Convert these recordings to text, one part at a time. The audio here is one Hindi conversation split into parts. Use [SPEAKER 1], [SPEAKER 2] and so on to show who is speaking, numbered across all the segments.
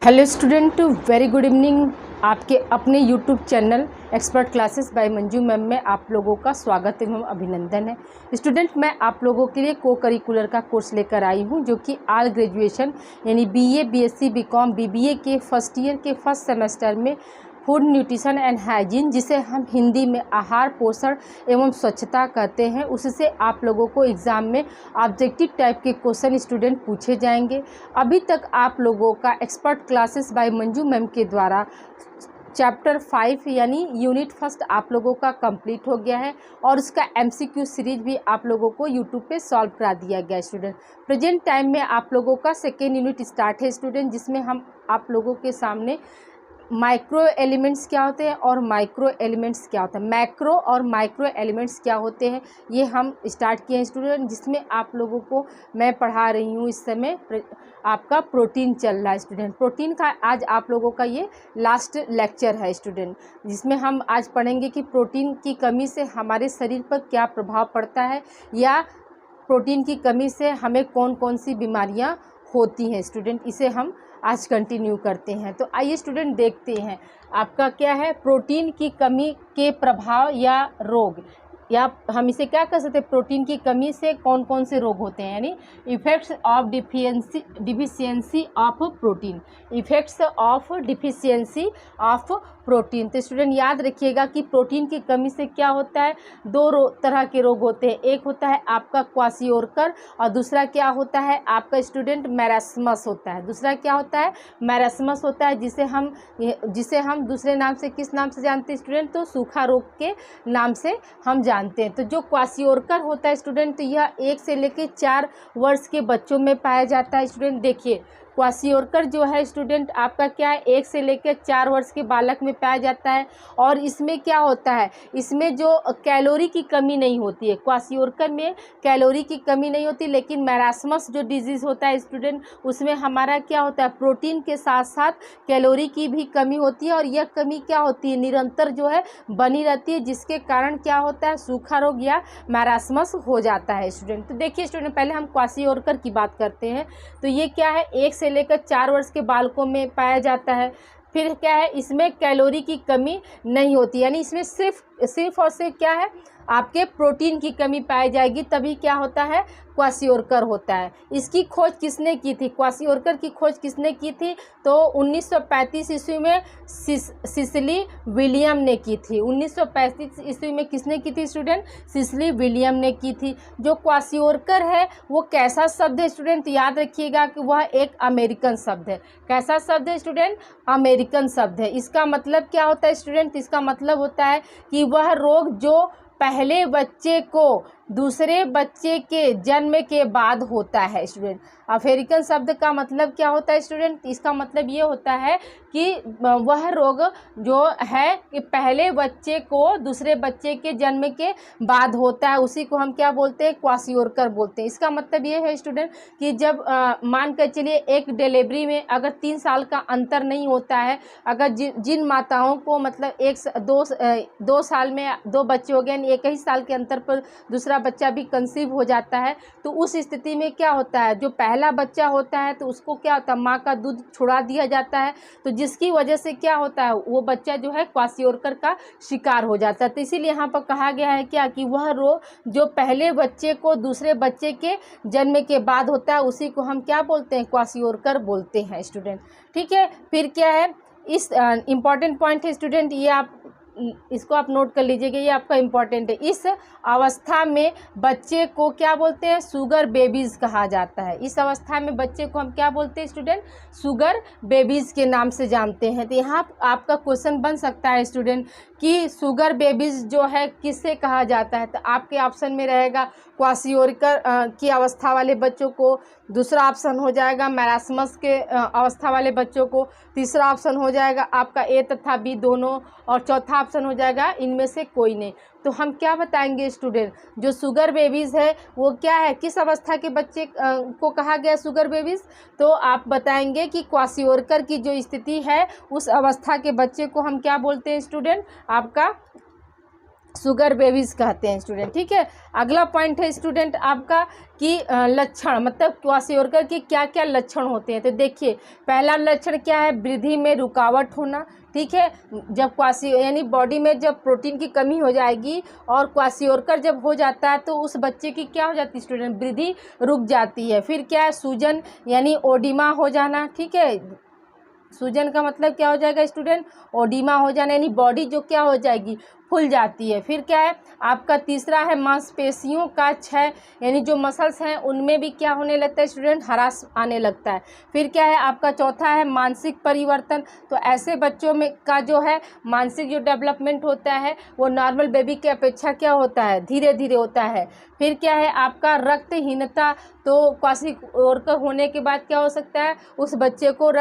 [SPEAKER 1] Hello student, very good evening. आपके अपने YouTube channel expert classes bye Manju ma'am में आप लोगों का स्वागत एवं अभिनंदन है। स्टूडेंट, मैं आप लोगों के लिए को करिकुलर का कोर्स लेकर आई हूं जो कि ऑल ग्रेजुएशन यानी बीए, बीएससी, बीकॉम, बीबीए के फर्स्ट ईयर के फर्स्ट सेमेस्टर में फूड न्यूट्रिशन एंड हाइजीन, जिसे हम हिंदी में आहार, पोषण एवं स्वच्छता कहते हैं, उससे आप लोगों को एग्ज़ाम में ऑब्जेक्टिव टाइप के क्वेश्चन स्टूडेंट पूछे जाएंगे। अभी तक आप लोगों का expert classes bye Manju ma'am के द्वारा चैप्टर 5 यानी यूनिट फर्स्ट आप लोगों का कंप्लीट हो गया है और उसका एमसीक्यू सीरीज भी आप लोगों को यूट्यूब पे सॉल्व करा दिया गया है। स्टूडेंट, प्रेजेंट टाइम में आप लोगों का सेकेंड यूनिट स्टार्ट है स्टूडेंट, जिसमें हम आप लोगों के सामने माइक्रो एलिमेंट्स क्या होते हैं और माइक्रो एलिमेंट्स क्या होता है, मैक्रो और माइक्रो एलिमेंट्स क्या होते हैं, ये हम स्टार्ट किए हैं स्टूडेंट। जिसमें आप लोगों को मैं पढ़ा रही हूँ इस समय आपका प्रोटीन चल रहा है स्टूडेंट। प्रोटीन का आज आप लोगों का ये लास्ट लेक्चर है स्टूडेंट, जिसमें हम आज पढ़ेंगे कि प्रोटीन की कमी से हमारे शरीर पर क्या प्रभाव पड़ता है या प्रोटीन की कमी से हमें कौन कौन सी बीमारियां होती हैं स्टूडेंट। इसे हम आज कंटिन्यू करते हैं। तो आइए स्टूडेंट देखते हैं आपका क्या है, प्रोटीन की कमी के प्रभाव या रोग, या हम इसे क्या कर सकते हैं, प्रोटीन की कमी से कौन कौन से रोग होते हैं, यानी effects of deficiency of protein, effects of deficiency of protein. तो स्टूडेंट याद रखिएगा कि प्रोटीन की कमी से क्या होता है, दो तरह के रोग होते हैं। एक होता है आपका क्वाशियोरकर और दूसरा क्या होता है आपका स्टूडेंट मैरास्मस होता है। दूसरा क्या होता है, मैरास्मस होता है, जिसे हम दूसरे नाम से किस नाम से जानते हैं स्टूडेंट, तो सूखा रोग के नाम से हम जानते हैं। तो जो क्वाशियोरकर होता है स्टूडेंट, तो यह 1 से लेकर 4 वर्ष के बच्चों में पाया जाता है स्टूडेंट। देखिए क्वाशियोरकर जो है स्टूडेंट आपका क्या है, 1 से लेकर 4 वर्ष के बालक में पाया जाता है और इसमें क्या होता है, इसमें जो कैलोरी की कमी नहीं होती है, क्वाशियोरकर में कैलोरी की कमी नहीं होती। लेकिन मैरास्मस जो डिजीज़ होता है स्टूडेंट, उसमें हमारा क्या होता है, प्रोटीन के साथ साथ कैलोरी की भी कमी होती है और यह कमी क्या होती है, निरंतर जो है बनी रहती है, जिसके कारण क्या होता है, सूखा रोग या मैरास्मस हो जाता है स्टूडेंट। तो देखिए स्टूडेंट, पहले हम क्वाशियोरकर की बात करते हैं। तो ये क्या है, 1 से लेकर 4 वर्ष के बालकों में पाया जाता है। फिर क्या है, इसमें कैलोरी की कमी नहीं होती, यानी इसमें सिर्फ और सिर्फ क्या है, आपके प्रोटीन की कमी पाई जाएगी, तभी क्या होता है, क्वाशियोरकर होता है। इसकी खोज किसने की थी, क्वाशियोरकर की खोज किसने की थी, तो 1935 ईस्वी में सिसिली विलियम ने की थी। 1935 ईस्वी में किसने की थी स्टूडेंट, सिसिली विलियम ने की थी। जो क्वाशियोरकर है वो कैसा शब्द है स्टूडेंट, याद रखिएगा कि वह एक अमेरिकन शब्द है। कैसा शब्द है स्टूडेंट, अमेरिकन शब्द है। इसका मतलब क्या होता है स्टूडेंट, इसका मतलब होता है कि वह रोग जो पहले बच्चे को दूसरे बच्चे के जन्म के बाद होता है स्टूडेंट। अमेरिकन शब्द का मतलब क्या होता है स्टूडेंट, इसका मतलब ये होता है कि वह रोग जो है कि पहले बच्चे को दूसरे बच्चे के जन्म के बाद होता है, उसी को हम क्या बोलते हैं, क्वाशियोरकर बोलते हैं। इसका मतलब ये है स्टूडेंट कि जब मान कर चलिए एक डिलीवरी में अगर 3 साल का अंतर नहीं होता है, अगर जिन माताओं को मतलब 2 साल में 2 बच्चे हो गए, एक ही साल के अंतर पर दूसरा बच्चा भी कंसीव हो जाता है, तो उस स्थिति में क्या होता है, जो पहला बच्चा होता है तो उसको क्या होता है, माँ का दूध छुड़ा दिया जाता है, तो जिसकी वजह से क्या होता है, वो बच्चा जो है क्वाशियोरकर का शिकार हो जाता है। तो इसीलिए यहाँ पर कहा गया है क्या, कि वह रोग जो पहले बच्चे को दूसरे बच्चे के जन्म के बाद होता है, उसी को हम क्या बोलते हैं, क्वाशियोरकर बोलते हैं स्टूडेंट। ठीक है, फिर क्या है, इस इम्पॉर्टेंट पॉइंट है स्टूडेंट, ये आप इसको आप नोट कर लीजिएगा, ये आपका इम्पॉर्टेंट है। इस अवस्था में बच्चे को क्या बोलते हैं, शुगर बेबीज़ कहा जाता है। इस अवस्था में बच्चे को हम क्या बोलते हैं स्टूडेंट, शुगर बेबीज़ के नाम से जानते हैं। तो यहाँ आपका क्वेश्चन बन सकता है स्टूडेंट कि शुगर बेबीज़ जो है किससे कहा जाता है, तो आपके ऑप्शन में रहेगा क्वाशियोरकर की अवस्था वाले बच्चों को, दूसरा ऑप्शन हो जाएगा मैरास्मस के अवस्था वाले बच्चों को, तीसरा ऑप्शन हो जाएगा आपका ए तथा बी दोनों, और चौथा ऑप्शन हो जाएगा इनमें से कोई नहीं। तो हम क्या बताएंगे स्टूडेंट, जो शुगर बेबीज़ है वो क्या है, किस अवस्था के बच्चे को कहा गया शुगर बेबीज़, तो आप बताएंगे कि क्वाशियोरकर की जो स्थिति है उस अवस्था के बच्चे को हम क्या बोलते हैं स्टूडेंट, आपका शुगर बेबीज कहते हैं स्टूडेंट। ठीक है, अगला पॉइंट है स्टूडेंट आपका कि लक्षण, मतलब क्वाशियोरकर के क्या क्या लक्षण होते हैं। तो देखिए, पहला लक्षण क्या है, वृद्धि में रुकावट होना। ठीक है, जब यानी बॉडी में जब प्रोटीन की कमी हो जाएगी और क्वाशियोरकर जब हो जाता है तो उस बच्चे की क्या हो जाती है स्टूडेंट, वृद्धि रुक जाती है। फिर क्या है, सूजन यानी ओडिमा हो जाना। ठीक है, सूजन का मतलब क्या हो जाएगा स्टूडेंट, ओडिमा हो जाना, यानी बॉडी जो क्या हो जाएगी, फूल जाती है। फिर क्या है आपका तीसरा है मांसपेशियों का क्षय, यानी जो मसल्स हैं उनमें भी क्या होने लगता है स्टूडेंट, हरास आने लगता है। फिर क्या है आपका चौथा है मानसिक परिवर्तन। तो ऐसे बच्चों में का जो है मानसिक जो डेवलपमेंट होता है वो नॉर्मल बेबी की अपेक्षा क्या होता है, धीरे धीरे होता है। फिर क्या है आपका रक्तहीनता। तो क्वाशियोरकर होने के बाद क्या हो सकता है, उस बच्चे को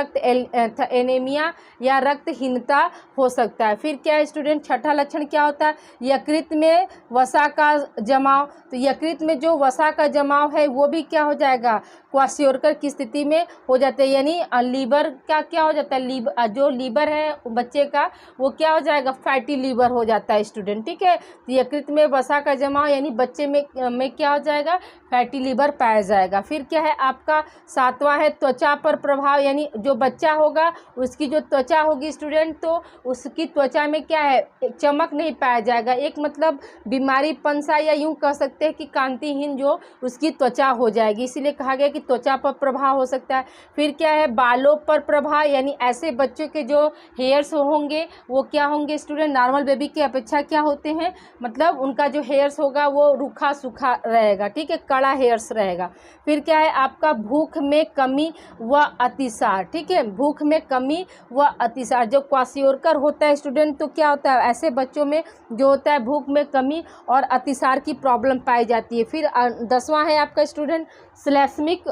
[SPEAKER 1] एनीमिया या रक्तहीनता हो सकता है। फिर क्या है स्टूडेंट, छठा लक्षण क्या होता है, यकृत में वसा का जमाव। तो यकृत में जो वसा का जमाव है वो भी क्या हो जाएगा, क्वाशियोरकर की स्थिति में हो जाता है। यानी लीवर का क्या हो जाता है, जो लीवर है बच्चे का वो क्या हो जाएगा, फैटी लीवर हो जाता है स्टूडेंट। ठीक है, तो यकृत में वसा का जमाव यानी बच्चे में क्या हो जाएगा, फैटी लीवर पाया जाएगा। फिर क्या है आपका सातवां है त्वचा पर प्रभाव, यानी जो बच्चा होगा उसकी जो त्वचा होगी स्टूडेंट, तो उसकी त्वचा में क्या है, चमक नहीं पाया जाएगा। एक मतलब बीमारी पंसा, या यूं कह सकते हैं कि कांतिहीन जो उसकी त्वचा हो जाएगी, इसीलिए कहा गया कि त्वचा पर प्रभाव हो सकता है। फिर क्या है बालों पर प्रभाव, यानी ऐसे बच्चों के जो हेयर्स होंगे वो क्या होंगे स्टूडेंट, नॉर्मल बेबी की अपेक्षा क्या होते हैं, मतलब उनका जो हेयर्स होगा वो रूखा सूखा रहेगा। ठीक है, कड़ा हेयर्स रहेगा। फिर क्या है आपका भूख में कमी व अतिसार। ठीक है, भूख में कमी व अतिसार, जो क्वाशियोरकर होता है स्टूडेंट तो क्या होता है, ऐसे बच्चों में जो होता है भूख में कमी और अतिसार की प्रॉब्लम पाई जाती है। फिर 10वां है आपका स्टूडेंट स्लेस्मिक।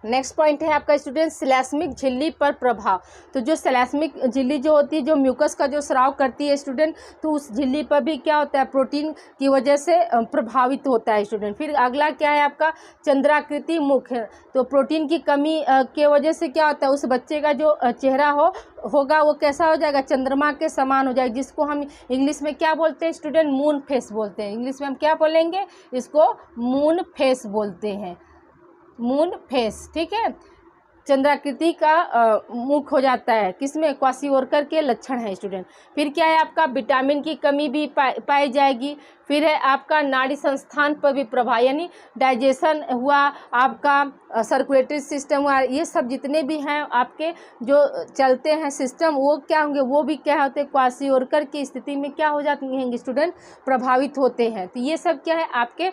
[SPEAKER 1] नेक्स्ट पॉइंट है आपका स्टूडेंट स्लेस्मिक झिल्ली पर प्रभाव। तो जो स्लेस्मिक झिल्ली जो होती है, जो म्यूकस का जो स्राव करती है स्टूडेंट, तो उस झिल्ली पर भी क्या होता है, प्रोटीन की वजह से प्रभावित होता है स्टूडेंट। फिर अगला क्या है आपका चंद्राकृति मुख। तो प्रोटीन की कमी के वजह से क्या होता है, उस बच्चे का जो चेहरा होगा वो कैसा हो जाएगा, चंद्रमा के समान हो जाएगा, जिसको हम इंग्लिश में क्या बोलते हैं स्टूडेंट, मून फेस बोलते हैं। इंग्लिश में हम क्या बोलेंगे, इसको मून फेस बोलते हैं, मून फेस। ठीक है, चंद्राकृति का मुख हो जाता है, किसमें, क्वाशियोरकर के लक्षण है स्टूडेंट। फिर क्या है आपका विटामिन की कमी भी पाई जाएगी। फिर है आपका नाड़ी संस्थान पर भी प्रभाव, यानी डाइजेशन हुआ, आपका सर्कुलेटरी सिस्टम हुआ, ये सब जितने भी हैं आपके जो चलते हैं सिस्टम वो क्या होंगे, वो भी क्या होते हैं, क्वाशियोरकर की स्थिति में क्या हो जाते हैं स्टूडेंट, प्रभावित होते हैं। तो ये सब क्या है आपके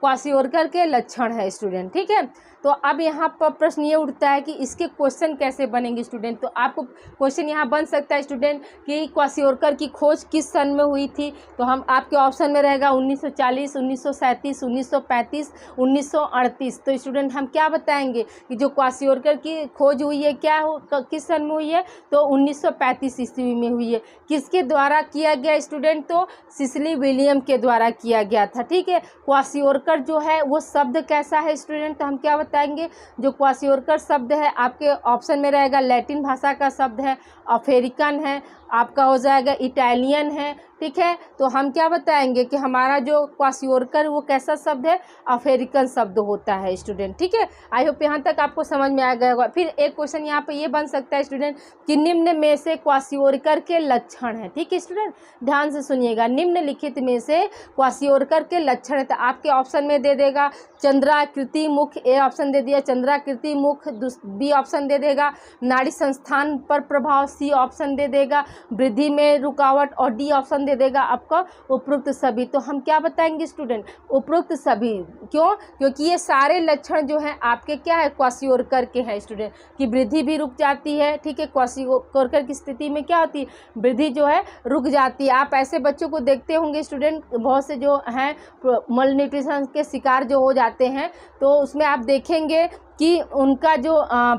[SPEAKER 1] क्वाशियोरकर के लक्षण है स्टूडेंट। ठीक है, तो अब यहाँ पर प्रश्न ये उठता है कि इसके क्वेश्चन कैसे बनेंगे स्टूडेंट। तो आपको क्वेश्चन यहाँ बन सकता है स्टूडेंट कि क्वाशियोरकर की खोज किस सन में हुई थी। तो हम आपके ऑप्शन में रहेगा 1940, 1937, 1935, 1938। तो स्टूडेंट हम क्या बताएंगे कि जो क्वाशियोरकर की खोज हुई है किस सन में हुई है, तो 1935 ईस्वी में हुई है। किसके द्वारा किया गया स्टूडेंट, तो सिसिली विलियम के द्वारा किया गया था। ठीक है, क्वाशियोरकर जो है वो शब्द कैसा है स्टूडेंट, तो हम क्या बताएंगे, जो क्वाशियोरकर शब्द है आपके ऑप्शन में रहेगा लैटिन भाषा का शब्द है, अफ्रीकन है, आपका हो जाएगा इटालियन है। ठीक है, तो हम क्या बताएंगे कि हमारा जो क्वाशियोरकर वो कैसा शब्द है, अफ्रीकन शब्द होता है स्टूडेंट। ठीक है, आई होप यहाँ तक आपको समझ में आ गया होगा। फिर एक क्वेश्चन यहाँ पे ये बन सकता है स्टूडेंट कि निम्न में से क्वाशियोरकर के लक्षण है। ठीक है स्टूडेंट, ध्यान से सुनिएगा, निम्नलिखित में से क्वाशियोरकर के लक्षण है। तो आपके ऑप्शन में दे देगा चंद्राकृति मुख, ए ऑप्शन दे दिया चंद्राकृति मुख, बी ऑप्शन दे देगा नाड़ी संस्थान पर प्रभाव, सी ऑप्शन दे देगा वृद्धि में रुकावट, और डी ऑप्शन दे देगा आपका उपरोक्त सभी। तो हम क्या बताएंगे स्टूडेंट, उपरोक्त सभी। क्यों, क्योंकि ये सारे लक्षण जो हैं आपके क्या है, क्वाशियोरकर के हैं स्टूडेंट, कि वृद्धि भी रुक जाती है। ठीक है, क्वाशियोरकर की स्थिति में क्या होती है, वृद्धि जो है रुक जाती है। आप ऐसे बच्चों को देखते होंगे स्टूडेंट, बहुत से जो हैं मल न्यूट्रिशन के शिकार जो हो जाते हैं, तो उसमें आप देखेंगे कि उनका जो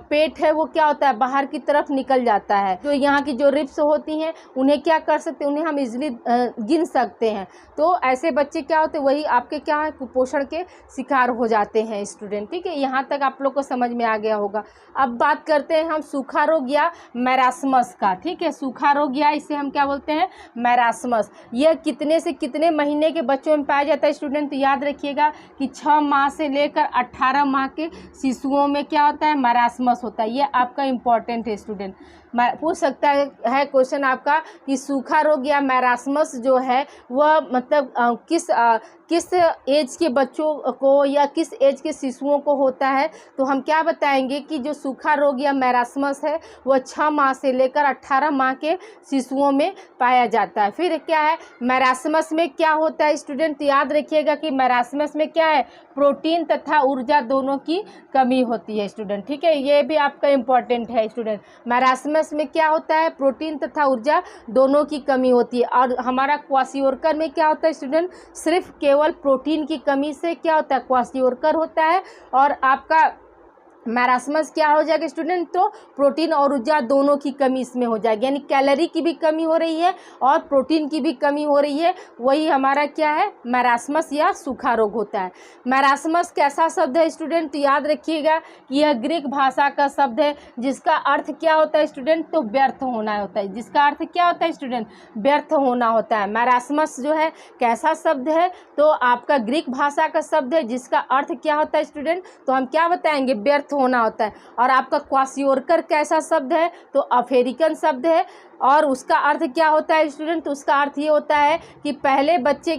[SPEAKER 1] पेट है वो क्या होता है, बाहर की तरफ निकल जाता है। तो यहाँ की जो रिब्स होती हैं उन्हें क्या कर सकते हैं, उन्हें हम इजीली गिन सकते हैं। तो ऐसे बच्चे क्या होते हैं, वही आपके क्या है, कुपोषण के शिकार हो जाते हैं स्टूडेंट। ठीक है, यहाँ तक आप लोग को समझ में आ गया होगा। अब बात करते हैं हम सूखा रोग या मैरास्मस का। ठीक है, सूखा रोग या इसे हम क्या बोलते हैं, मैरास्मस। यह कितने से कितने महीने के बच्चों में पाया जाता है स्टूडेंट? तो याद रखिएगा कि 6 माह से लेकर 18 माह के शिशुओं में क्या होता है, मैरास्मस होता है। ये आपका इम्पॉर्टेंट है स्टूडेंट। पूछ सकता है क्वेश्चन आपका कि सूखा रोग या मैरास्मस जो है वह मतलब किस एज के बच्चों को या किस एज के शिशुओं को होता है। तो हम क्या बताएंगे कि जो सूखा रोग या मैरास्मस है वह 6 माह से लेकर 18 माह के शिशुओं में पाया जाता है। फिर क्या है, मैरास्मस में क्या होता है स्टूडेंट? याद रखिएगा कि मैरास्मस में क्या है, प्रोटीन तथा ऊर्जा दोनों की कमी होती है स्टूडेंट। ठीक है, ये भी आपका इम्पॉर्टेंट है स्टूडेंट। मैरास्मस में क्या होता है, प्रोटीन तथा ऊर्जा दोनों की कमी होती है। और हमारा क्वाशियोरकर में क्या होता है स्टूडेंट, सिर्फ केवल प्रोटीन की कमी से क्या होता है, क्वाशियोरकर होता है। और आपका मैरास्मस क्या हो जाएगा स्टूडेंट, तो प्रोटीन और ऊर्जा दोनों की कमी इसमें हो जाएगी, यानी कैलोरी की भी कमी हो रही है और प्रोटीन की भी कमी हो रही है। वही हमारा क्या है, मैरास्मस या सूखा रोग होता है। मैरास्मस कैसा शब्द है स्टूडेंट? तो याद रखिएगा कि यह ग्रीक भाषा का शब्द है जिसका अर्थ क्या होता है स्टूडेंट, तो व्यर्थ होना होता है। जिसका अर्थ क्या होता है स्टूडेंट, व्यर्थ होना होता है। मैरास्मस जो है कैसा शब्द है, तो आपका ग्रीक भाषा का शब्द है जिसका अर्थ क्या होता है स्टूडेंट, तो हम क्या बताएंगे, व्यर्थ होना होता है। और आपका क्वाशियोरकर कैसा शब्द है, तो अफ्रीकन शब्द है और उसका अर्थ क्या होता है स्टूडेंट, तो उसका अर्थ ये होता है कि पहले बच्चे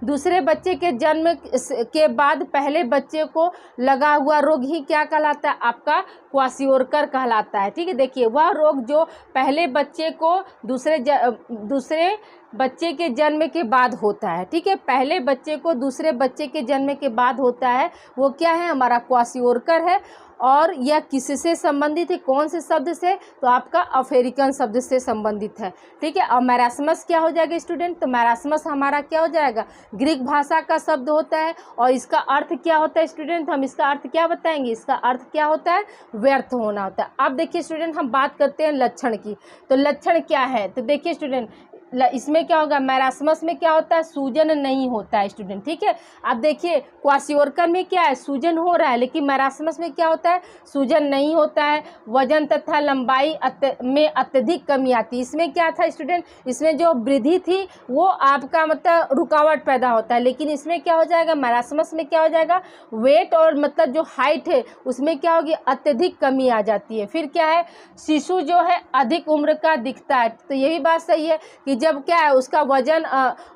[SPEAKER 1] दूसरे बच्चे के जन्म के बाद पहले बच्चे को लगा हुआ रोग ही क्या कहलाता है, आपका क्वाशियोरकर कहलाता है। ठीक है, देखिए वह रोग जो पहले बच्चे को दूसरे बच्चे के जन्म के बाद होता है। ठीक है, पहले बच्चे को दूसरे बच्चे के जन्म के बाद होता है, वो क्या है, हमारा क्वाशियोरकर है। और यह किससे संबंधित है, कौन से शब्द से, तो आपका अफ्रीकन शब्द से संबंधित है। ठीक है, और मैरास्मस क्या हो जाएगा स्टूडेंट, तो मैरास्मस हमारा क्या हो जाएगा, ग्रीक भाषा का शब्द होता है। और इसका अर्थ क्या होता है स्टूडेंट, हम इसका अर्थ क्या बताएंगे, इसका अर्थ क्या होता है, व्यर्थ होना होता है। अब देखिए स्टूडेंट, हम बात करते हैं लक्षण की। तो लक्षण क्या है, तो देखिए स्टूडेंट, इसमें क्या होगा, मैरास्मस में क्या होता है, सूजन नहीं होता है स्टूडेंट। ठीक है, आप देखिए क्वाशियोरकर में क्या है, सूजन हो रहा है, लेकिन मैरास्मस में क्या होता है, सूजन नहीं होता है। वजन तथा लंबाई में अत्यधिक कमी आती है। इसमें क्या था स्टूडेंट, इसमें जो वृद्धि थी वो आपका मतलब रुकावट पैदा होता है, लेकिन इसमें क्या हो जाएगा, मैरास्मस में क्या हो जाएगा, वेट और मतलब जो हाइट है उसमें क्या होगी, अत्यधिक कमी आ जाती है। फिर क्या है, शिशु जो है अधिक उम्र का दिखता है। तो यही बात सही है कि जब क्या है, उसका वजन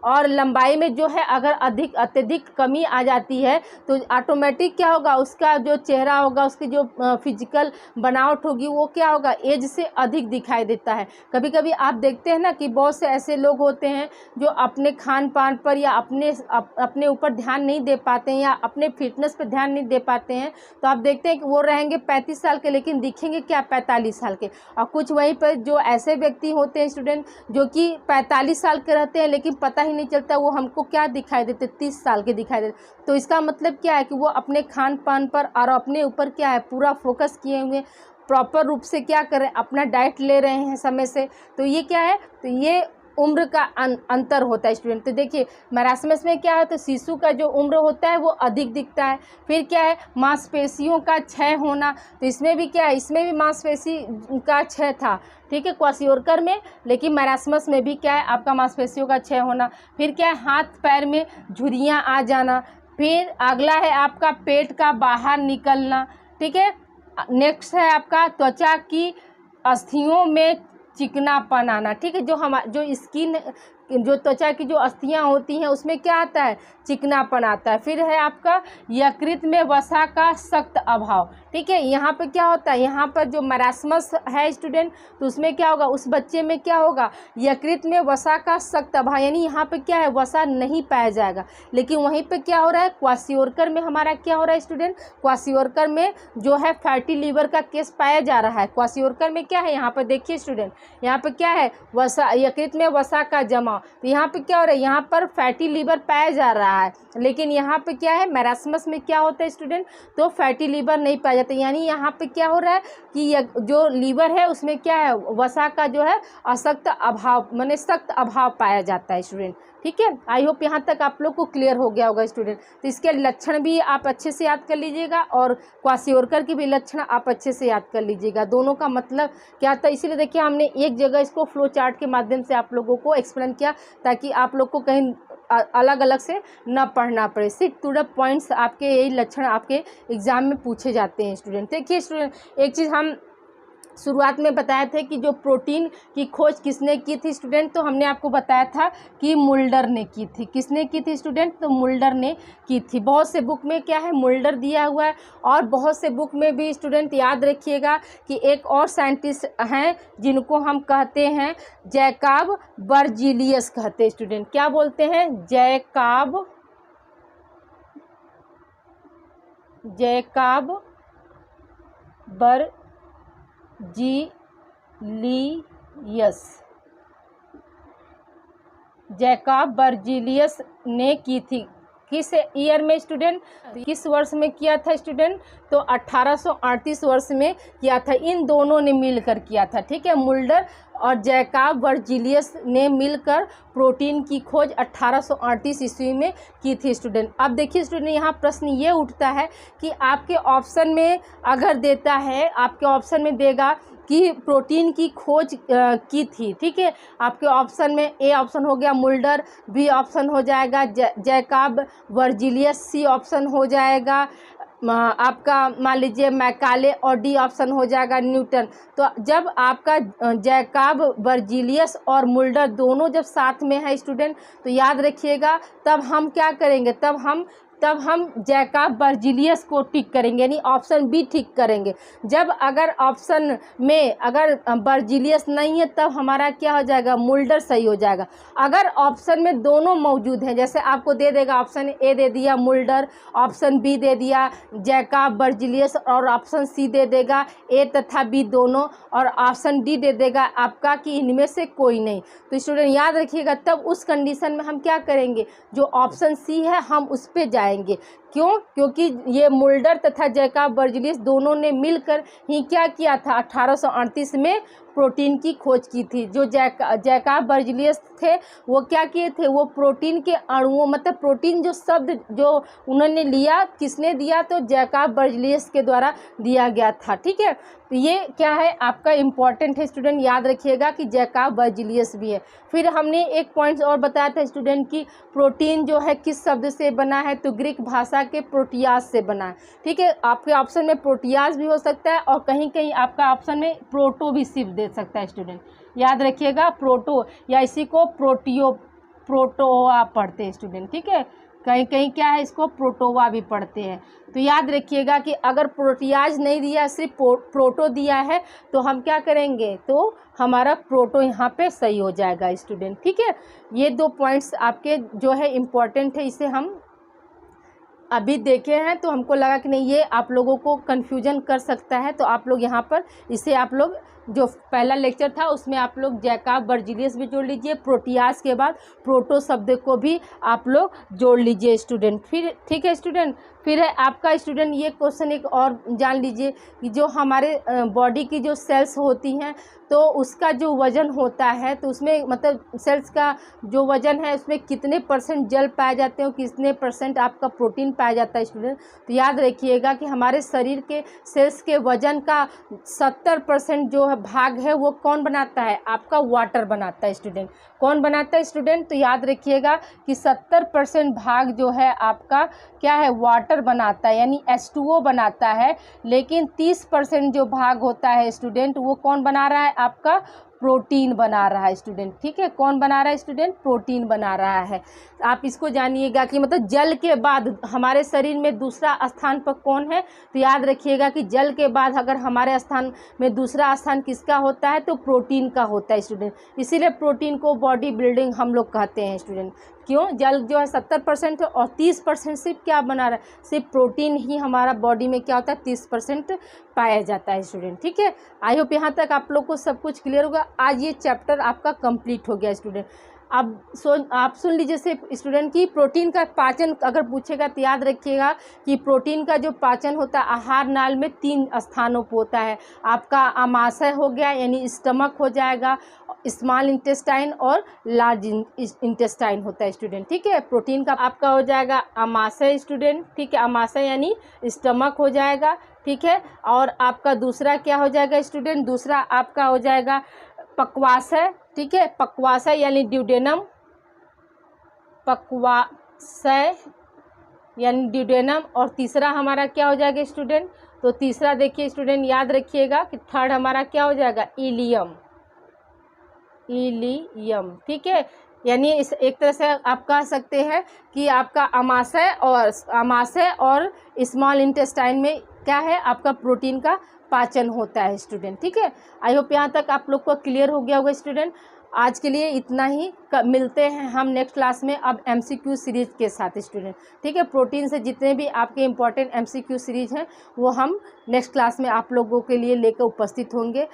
[SPEAKER 1] और लंबाई में जो है अगर अत्यधिक कमी आ जाती है तो ऑटोमेटिक क्या होगा, उसका जो चेहरा होगा, उसकी जो फिजिकल बनावट होगी वो क्या होगा, एज से अधिक दिखाई देता है। कभी कभी आप देखते हैं ना कि बहुत से ऐसे लोग होते हैं जो अपने खान पान पर या अपने ऊपर ध्यान नहीं दे पाते हैं या अपने फिटनेस पर ध्यान नहीं दे पाते हैं। तो आप देखते हैं कि वो रहेंगे 35 साल के, लेकिन दिखेंगे क्या, 45 साल के। और कुछ वहीं पर जो ऐसे व्यक्ति होते हैं स्टूडेंट जो कि 45 साल के रहते हैं, लेकिन पता ही नहीं चलता वो हमको क्या दिखाई देते, 30 साल के दिखाई देते। तो इसका मतलब क्या है कि वो अपने खान पान पर और अपने ऊपर क्या है, पूरा फोकस किए हुए, प्रॉपर रूप से क्या कर रहे हैं, अपना डाइट ले रहे हैं समय से। तो ये क्या है, तो ये उम्र का अंतर होता है स्टूडेंट। तो देखिए मैरास्मस में क्या है, तो शिशु का जो उम्र होता है वो अधिक दिखता है। फिर क्या है, मांसपेशियों का क्षय होना। तो इसमें भी क्या है, इसमें भी मांसपेशी का क्षय था। ठीक है, क्वाशियोरकर में, लेकिन मैरास्मस में भी क्या है, आपका मांसपेशियों का क्षय होना। फिर क्या है, हाथ पैर में झुर्रियाँ आ जाना। फिर अगला है आपका पेट का बाहर निकलना। ठीक है, नेक्स्ट है आपका त्वचा की अस्थियों में चिकनापन आना। ठीक है, जो स्किन, जो त्वचा की जो अस्थियां होती हैं उसमें क्या आता है, चिकनापन आता है। फिर है आपका यकृत में वसा का सख्त अभाव। ठीक है, यहाँ पे क्या होता है, यहाँ पर जो मैरास्मस है स्टूडेंट, तो उसमें क्या होगा, उस बच्चे में क्या होगा, यकृत में वसा का सख्त अभाव, यानी यहाँ पे क्या है, वसा नहीं पाया जाएगा। लेकिन वहीं पे क्या हो रहा है, क्वाशियोरकर में हमारा क्या हो रहा है स्टूडेंट, क्वाशियोरकर में जो है फैटी लीवर का केस पाया जा रहा है। क्वाशियोरकर में क्या है, यहाँ पर देखिए स्टूडेंट, यहाँ पर क्या है, वसा, यकृत में वसा का जमा। अभाव। तो यहाँ पे क्या हो रहा है, यहाँ पर फैटी लीवर पाया जा रहा है, लेकिन यहाँ पे क्या है, मैरास्मस में क्या होता है स्टूडेंट, तो फैटी लीवर नहीं पाया जाता। यानी यहाँ पे क्या हो रहा है कि जो लीवर है उसमें क्या है, वसा का जो है अशक्त अभाव, माने सख्त अभाव पाया जाता है स्टूडेंट। ठीक है, आई होप यहाँ तक आप लोग को क्लियर हो गया होगा स्टूडेंट। तो इसके लक्षण भी आप अच्छे से याद कर लीजिएगा और क्वासियोरकर की भी लक्षण आप अच्छे से याद कर लीजिएगा। दोनों का मतलब क्या था, इसीलिए देखिए हमने एक जगह इसको फ्लो चार्ट के माध्यम से आप लोगों को एक्सप्लेन किया, ताकि आप लोग को कहीं अलग अलग से न पढ़ना पड़े। सिर्फ टू द पॉइंट्स आपके यही लक्षण आपके एग्जाम में पूछे जाते हैं स्टूडेंट। देखिए स्टूडेंट, एक चीज़ हम शुरुआत में बताए थे कि जो प्रोटीन की खोज किसने की थी स्टूडेंट, तो हमने आपको बताया था कि मुल्डर ने की थी। किसने की थी स्टूडेंट, तो मुल्डर ने की थी। बहुत से बुक में क्या है, मुल्डर दिया हुआ है, और बहुत से बुक में भी स्टूडेंट याद रखिएगा कि एक और साइंटिस्ट हैं जिनको हम कहते हैं जैकब बर्जीलियस कहते हैं स्टूडेंट। क्या बोलते हैं, जैकब जैकब बर्जीलियस ने की थी। किस ईयर में स्टूडेंट, किस वर्ष में किया था स्टूडेंट, तो 1838 वर्ष में किया था। इन दोनों ने मिलकर किया था। ठीक है, मुल्डर और जैकब बर्जीलियस ने मिलकर प्रोटीन की खोज 1838 ईस्वी में की थी स्टूडेंट। अब देखिए स्टूडेंट, यहाँ प्रश्न ये उठता है कि आपके ऑप्शन में अगर देता है, आपके ऑप्शन में देगा कि प्रोटीन की खोज की थी। ठीक है, आपके ऑप्शन में ए ऑप्शन हो गया मुल्डर, बी ऑप्शन हो जाएगा जैकब बर्जीलियस, सी ऑप्शन हो जाएगा आपका मान लीजिए मैकाले, और डी ऑप्शन हो जाएगा न्यूटन। तो जब आपका जैकब बर्जीलियस और मुल्डर दोनों जब साथ में है स्टूडेंट, तो याद रखिएगा तब हम क्या करेंगे, तब हम जैकब बर्जीलियस को टिक करेंगे, यानी ऑप्शन बी टिक करेंगे। जब अगर ऑप्शन में अगर बर्जीलियस नहीं है, तब हमारा क्या हो जाएगा, मुल्डर सही हो जाएगा। अगर ऑप्शन में दोनों मौजूद हैं, जैसे आपको दे देगा ऑप्शन ए दे दिया मुल्डर, ऑप्शन बी दे दिया जैकब बर्जीलियस, और ऑप्शन सी दे देगा ए तथा बी दोनों, और ऑप्शन डी दे देगा आपका कि इनमें से कोई नहीं। तो स्टूडेंट याद रखिएगा, तब उस कंडीशन में हम क्या करेंगे, जो ऑप्शन सी है हम उस पर जाएंगे। क्यों, क्योंकि ये मुल्डर तथा जैकब बर्जीलियस दोनों ने मिलकर ही क्या किया था, 1838 में प्रोटीन की खोज की थी। जो जैकब बर्जीलियस थे वो क्या किए थे, वो प्रोटीन के अणुओं, मतलब प्रोटीन जो शब्द जो उन्होंने लिया, किसने दिया, तो जैकब बर्जीलियस के द्वारा दिया गया था। ठीक है, तो ये क्या है आपका इम्पॉर्टेंट है स्टूडेंट, याद रखिएगा कि जैकब बर्जीलियस भी है। फिर हमने एक पॉइंट और बताया था स्टूडेंट की प्रोटीन जो है किस शब्द से बना है, तो ग्रीक भाषा के प्रोटियास से बना है। ठीक है, आपके ऑप्शन में प्रोटियास भी हो सकता है, और कहीं कहीं आपका ऑप्शन में प्रोटो भी सिर्फ दे सकता है स्टूडेंट। याद रखिएगा प्रोटो, या इसी को प्रोटोवा पढ़ते हैं स्टूडेंट। ठीक है, कहीं कहीं क्या है, इसको प्रोटोवा भी पढ़ते हैं। तो याद रखिएगा कि अगर प्रोटियाज नहीं दिया, सिर्फ प्रोटो दिया है, तो हम क्या करेंगे, तो हमारा प्रोटो यहाँ पे सही हो जाएगा स्टूडेंट। ठीक है, ये दो पॉइंट्स आपके जो है इम्पॉर्टेंट है, इसे हम अभी देखे हैं, तो हमको लगा कि नहीं ये आप लोगों को कन्फ्यूजन कर सकता है, तो आप लोग यहाँ पर इसे आप लोग जो पहला लेक्चर था उसमें आप लोग जैकब बर्जीलियस भी जोड़ लीजिए, प्रोटियास के बाद प्रोटो शब्द को भी आप लोग जोड़ लीजिए स्टूडेंट। फिर ठीक है स्टूडेंट, फिर है आपका स्टूडेंट ये क्वेश्चन एक और जान लीजिए कि जो हमारे बॉडी की जो सेल्स होती हैं, तो उसका जो वज़न होता है, तो उसमें मतलब सेल्स का जो वज़न है उसमें कितने % जल पाए जाते हैं, कितने % आपका प्रोटीन पाया जाता है स्टूडेंट। तो याद रखिएगा कि हमारे शरीर के सेल्स के वज़न का 70% जो है भाग है वो कौन बनाता है, आपका वाटर बनाता है स्टूडेंट। कौन बनाता है स्टूडेंट, तो याद रखिएगा कि 70% भाग जो है आपका क्या है, वाटर बनाता है, यानी H2O बनाता है। लेकिन 30% जो भाग होता है स्टूडेंट, वो कौन बना रहा है, आपका प्रोटीन बना रहा है स्टूडेंट। ठीक है, कौन बना रहा है स्टूडेंट, प्रोटीन बना रहा है। आप इसको जानिएगा कि मतलब जल के बाद हमारे शरीर में दूसरा स्थान पर कौन है, तो याद रखिएगा कि जल के बाद अगर हमारे स्थान में दूसरा स्थान किसका होता है, तो प्रोटीन का होता है स्टूडेंट। इसीलिए प्रोटीन को बॉडी बिल्डिंग हम लोग कहते हैं स्टूडेंट। क्यों, जल जो है 70% है, और 30% सिर्फ क्या बना रहा है, सिर्फ प्रोटीन ही हमारा बॉडी में क्या होता है, 30% पाया जाता है स्टूडेंट। ठीक है, आई होप यहाँ तक आप लोग को सब कुछ क्लियर होगा। आज ये चैप्टर आपका कंप्लीट हो गया स्टूडेंट। आप सुन लीजिए से स्टूडेंट की प्रोटीन का पाचन अगर पूछेगा तो याद रखिएगा कि प्रोटीन का जो पाचन होता है आहार नाल में 3 स्थानों पर होता है। आपका आमाशय हो गया यानी स्टमक हो जाएगा, स्मॉल इंटेस्टाइन और लार्ज इंटेस्टाइन होता है स्टूडेंट। ठीक है, प्रोटीन का आपका हो जाएगा आमाशय स्टूडेंट। ठीक है, आमाशय यानी स्टमक हो जाएगा। ठीक है, और आपका दूसरा क्या हो जाएगा स्टूडेंट, दूसरा आपका हो जाएगा पक्वाशय। ठीक है, पक्वाशय यानी ड्यूडेनम, पक्वाशय यानी ड्यूडेनम। और तीसरा हमारा क्या हो जाएगा स्टूडेंट, तो तीसरा देखिए स्टूडेंट याद रखिएगा कि थर्ड हमारा क्या हो जाएगा, इलियम, इलियम। ठीक है, यानी इस एक तरह से आप कह सकते हैं कि आपका आमाशय और स्मॉल इंटेस्टाइन में क्या है, आपका प्रोटीन का पाचन होता है स्टूडेंट। ठीक है, आई होप यहाँ तक आप लोग को क्लियर हो गया होगा स्टूडेंट। आज के लिए इतना ही, मिलते हैं हम नेक्स्ट क्लास में अब MCQ सीरीज के साथ स्टूडेंट। ठीक है, प्रोटीन से जितने भी आपके इम्पोर्टेंट MCQ सीरीज हैं वो हम नेक्स्ट क्लास में आप लोगों के लिए लेकर उपस्थित होंगे।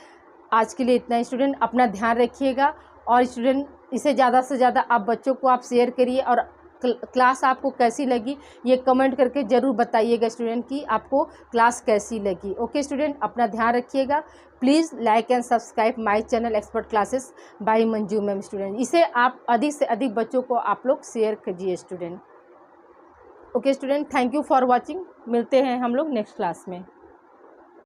[SPEAKER 1] आज के लिए इतना ही स्टूडेंट, अपना ध्यान रखिएगा और स्टूडेंट इसे ज़्यादा से ज़्यादा आप बच्चों को आप शेयर करिए और क्लास आपको कैसी लगी ये कमेंट करके ज़रूर बताइएगा स्टूडेंट कि आपको क्लास कैसी लगी। ओके स्टूडेंट, अपना ध्यान रखिएगा। Please like and subscribe my channel expert classes bye Manju ma'am student. इसे आप अधिक से अधिक बच्चों को आप लोग शेयर कीजिए student. Okay student, thank you for watching. मिलते हैं हम लोग नेक्स्ट क्लास में।